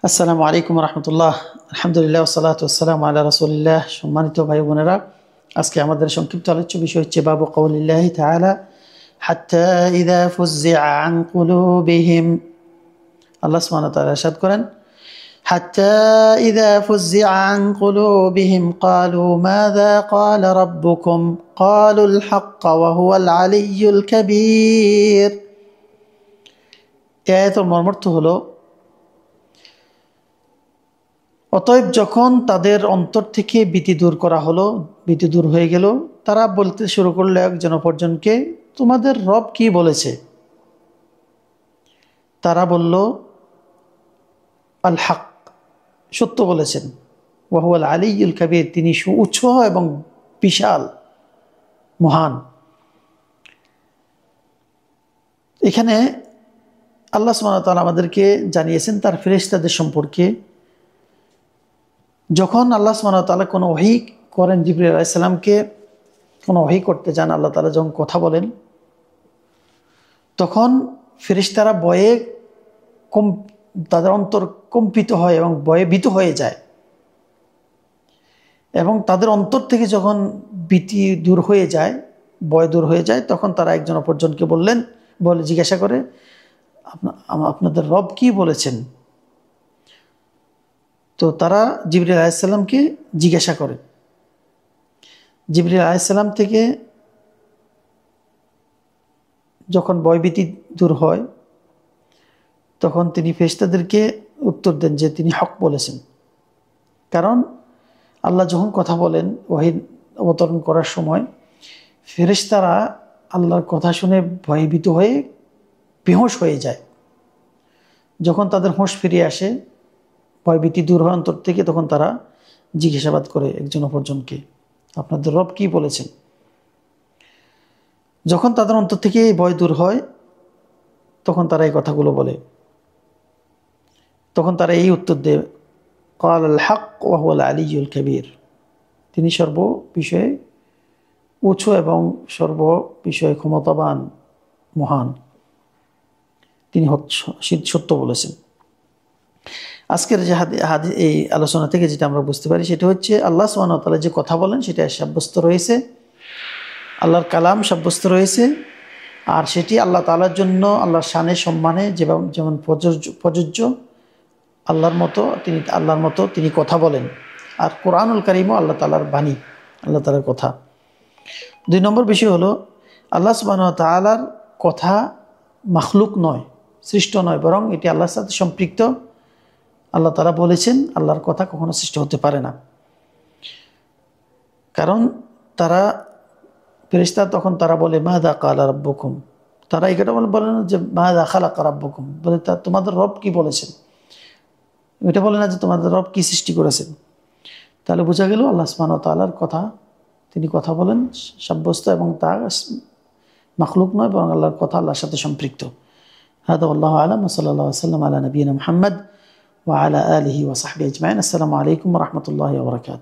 আসসালামু আলাইকুম রহমতুল্লাহ। আলহামদুলিল্লাহ ওয়াসসালাতু ওয়াসসালামু আলা রাসূলিল্লাহ। সম্মানিত ভাই বোনেরা, আজকে আমাদের সংক্ষিপ্ত আলোচ্য বিষয় হচ্ছে বাবু কওলিল্লাহি তাআলা হাত্তা ইযা ফুজ্জিআ আন কুলুবিহিম। আল্লাহ সুবহানাহু ওয়া তাআলা ইরশাদ করেন, হাত্তা ইযা ফুজ্জিআ আন কুলুবিহিম ক্বালু মাযা ক্বালা রাব্বুকুম ক্বালুল হাক্কা ওয়া হুয়াল আলিয়্যুল কাবীর। এই আয়াতের মর্মার্থ হলো, অতএব যখন তাদের অন্তর থেকে ভীতি দূর করা হলো, ভীতি দূর হয়ে গেল, তারা বলতে শুরু করলো একজন অপরজনকে, তোমাদের রব কি বলেছে? তারা বলল, আল হক, সত্য বলেছেন, ওয়া হুয়াল আলিয়্যুল কাবীর, তিনি সুউচ্চ এবং বিশাল মহান। এখানে আল্লাহ সুবহানাহু ওয়া তাআলা আমাদেরকে জানিয়েছেন তার ফেরেশতাদের সম্পর্কে। যখন আল্লাহ সুবহানাহু ওয়া তাআলা কোনো ওহী করেন, জিবরিল আলাইহিস সালামকে কোনো ওহী করতে যান, আল্লাহ তাআলা যখন কথা বলেন, তখন ফেরেশতারা ভয়ে তাদের অন্তর কম্পিত হয় এবং ভয়ে ভীত হয়ে যায়। এবং তাদের অন্তর থেকে যখন ভীতি দূর হয়ে যায়, ভয় দূর হয়ে যায়, তখন তারা একজন অপরজনকে জিজ্ঞাসা করে, আপনাদের রব কি বলেছেন? তো তারা জিবরিল আলাইহিস সালামকে জিজ্ঞাসা করে। জিবরিল আলাইহিস সালাম থেকে যখন ভয়ভীতি দূর হয়, তখন তিনি ফেরেশতাদেরকে উত্তর দেন যে তিনি হক বলেছেন। কারণ আল্লাহ যখন কথা বলেন ওহী অবতরণ করার সময়, ফেরেশতারা আল্লাহর কথা শুনে ভয়ভীত হয়ে বেহুশ হয়ে যায়। যখন তাদের হোশ ফিরে আসে, ভয়ভীতি দূর হয় অন্তর থেকে, তখন তারা জিজ্ঞাসাবাদ করে একজন অপরজনকে, আপনাদের রব কি বলেছেন? যখন তাদের অন্তর থেকে ভয় দূর হয়, তখন তারা এই কথাগুলো বলে। তখন তারা এই উত্তর দেয়, ক্বাল আল হক ওয়া হুয়াল আলিয়্যুল কাবীর, তিনি সর্ব বিষয়ে উঁচু এবং সর্ব বিষয়ে ক্ষমতাবান, মহান, তিনি সত্য বলেছেন। আজকের যে এই আলোচনা থেকে যেটা আমরা বুঝতে পারি, সেটা হচ্ছে আল্লাহ সুবহানাহু ওয়া তাআলা যে কথা বলেন সেটা সাব্যস্ত রয়েছে, আল্লাহর কালাম সাব্যস্ত রয়েছে, আর সেটি আল্লাহ তাআলার জন্য, আল্লাহর শানে সম্মানে যেমন প্রযোজ্য, আল্লাহর মতো তিনি কথা বলেন। আর কোরআনুল কারীমও আল্লাহ তাআলার বাণী, আল্লাহ তাআলার কথা। 2 নম্বর বিষয় হলো, আল্লাহ সুবহানাহু ওয়া তাআলার কথা মাখলুক নয়, সৃষ্ট নয়, বরং এটি আল্লাহর সাথে সম্পৃক্ত। আল্লাহ তাআলা বলেছেন, আল্লাহর কথা কখনো সৃষ্ট হতে পারে না। কারণ ফেরেশতা তখন তারা বলে, মাযা ক্বালা রাব্বুকুম, তারা এই কথা বলে না যে মাযা খালাকা রাব্বুকুম, বলে তোমাদের রব কি বলেছেন। এটা বলে না যে তোমাদের রব কি সৃষ্টি করেছেন। তাহলে বোঝা গেল আল্লাহ সুবহানাহু ওয়া তাআলার কথা, তিনি কথা বলেন সাব্যস্ত, এবং তা মাখলুক নয়, বরং আল্লাহর কথা আল্লাহর সাথে সম্পৃক্ত। হাদা ওয়াল্লাহু আ'লাম ওয়া সাল্লাল্লাহু আলাইহি ওয়া সাল্লাম আলা নবিয়িনা মুহাম্মদ ওয়া আলা আলিহি ওয়া সাহবিহি আজমাইন। আসসালামু আলাইকুম ওয়া রাহমাতুল্লাহি ওয়া বারাকাতুহু।